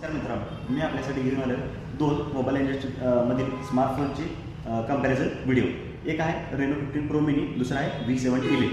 नमस्कार मित्रांनो, मी आपल्यासाठी घेऊन आलो दोन मोबाईल इंडस्ट्री मधील स्मार्टफोनची कंपॅरिझन व्हिडिओ. एक आहे रेनो 15 प्रो मिनी, दुसरा आहे V70.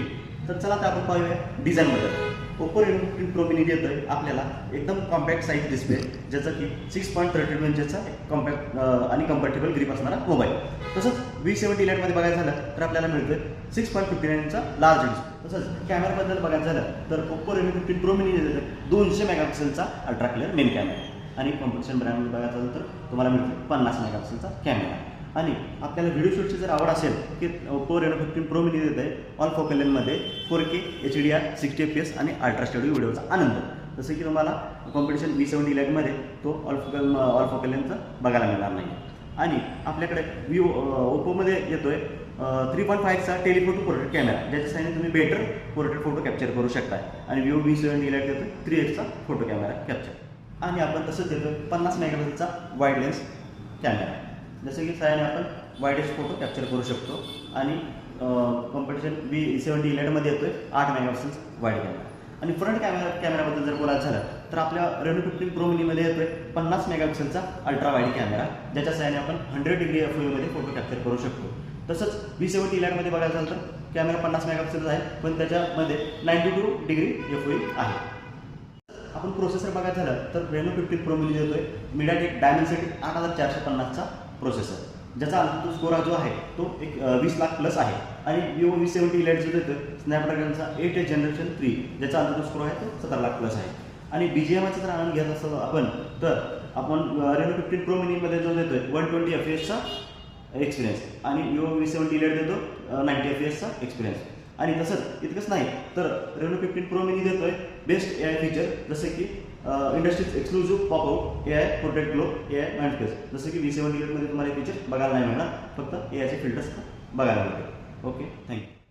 तर चला आता आपण पाहूया डिझाईनबद्दल. ओप्पो रेनो 15 प्रो मिनी देतो आहे आपल्याला एकदम कॉम्पॅक्ट साईज डिस्प्ले, ज्याचं की 6.32 इंचचा कॉम्पॅक्ट आणि कम्फर्टेबल ग्रिप असणारा मोबाईल. तसंच V70 लाईटमध्ये बघायचं झालं तर आपल्याला मिळतोय 6.59 इंचचा लार्ज डिस्प्ले. तसंच कॅमेराबद्दल बघायचं झालं तर ओप्पो रेनो 15 प्रो मिनी देतो 200 मेगापिक्सेलचा अल्ट्रा क्लिअर मेन कॅमेरा आणि कॉम्पिटिशन ब्रँडमध्ये बघायचं झालं तर तुम्हाला मिळतो 50 मेगापिक्सेलचा कॅमेरा. आणि आपल्याला व्हिडिओ शूटची जर आवड असेल की ओप्पो रेनो 15 प्रो मिनी देत आहे ऑल फोकल लेन्थमध्ये 4K HDR 60 FPS आणि अल्ट्रा स्टुडिओ व्हिडिओचा आनंद. जसं की तुम्हाला कॉम्पिटिशन V70 लाईटमध्ये तो ऑल फोकल लेन्थचा बघायला मिळणार नाही. आणि आपल्याकडे ओप्पोमध्ये येतोय 3.5चा टेलिफोटो पोर्ट्रेट कॅमेरा, ज्याच्या साहाय्याने तुम्ही बेटर पोर्ट्रेट फोटो कॅप्चर करू शकता. आणि V70 लाईट देतोय 3x फोटो कॅमेरा कॅप्चर. आणि आपण तसंच देतोय 50 मेगापिक्सेलचा वाईड लेन्स कॅमेरा, जसं की साहाय्याने आपण वाईडेस्ट फोटो कॅप्चर करू शकतो. आणि कॉम्पिटिशन V70 लाईटमध्ये येतोय 8 मेगापिक्सेल वाईड कॅमेरा. आणि फ्रंट कॅमेराबद्दल जर बोलायचं झालं तर आपल्या रेनो 15 प्रो मिनीमध्ये येतोय 50 मेगापिक्सेलचा अल्ट्रा वाईड कॅमेरा, ज्याच्या साहाय्याने आपण 100 डिग्री FOV फोटो कॅप्चर करू शकतो. तसंच V70 लाईटमध्ये बघायचं झालं तर कॅमेरा 50 मेगापिक्सेलचा आहे, पण त्याच्यामध्ये 92 डिग्री FOV आहे. आपण प्रोसेसर बघायचं झालं तर रेनो 15 प्रो मिनी देतोय MediaTek Dimensity 8450चा प्रोसेसर, ज्याचा अंतर्गत स्कोर जो आहे तो 20 लाख प्लस आहे. आणि Vivo V70 लाईट जो देतोय स्नॅपड्रॅगनचा 8th जनरेशन 3, ज्याचा अंतर्गत स्कोर आहे तो 17 लाख प्लस आहे. आणि BGMI जर आनंद घेत असतो आपण तर आपण रेनो 15 प्रो मिनीमध्ये जो देतोय 120 FPSचा एक्सपिरियन्स आणि Vivo V70 लाईट देतो 90 FPSचा एक्सपिरियन्स. आणि तसंच इतकंच नाही तर रेनो 15 प्रो मिनी देतोय बेस्ट AI फीचर, जसे की industry's exclusive pop out AI protect glow AI mind space. जसं की V70 मध्ये तुम्हाला हे फीचर बघायला नाही मिळणार, फक्त AIचे फिल्टर्स बघायला मिळतील. Okay, thank you.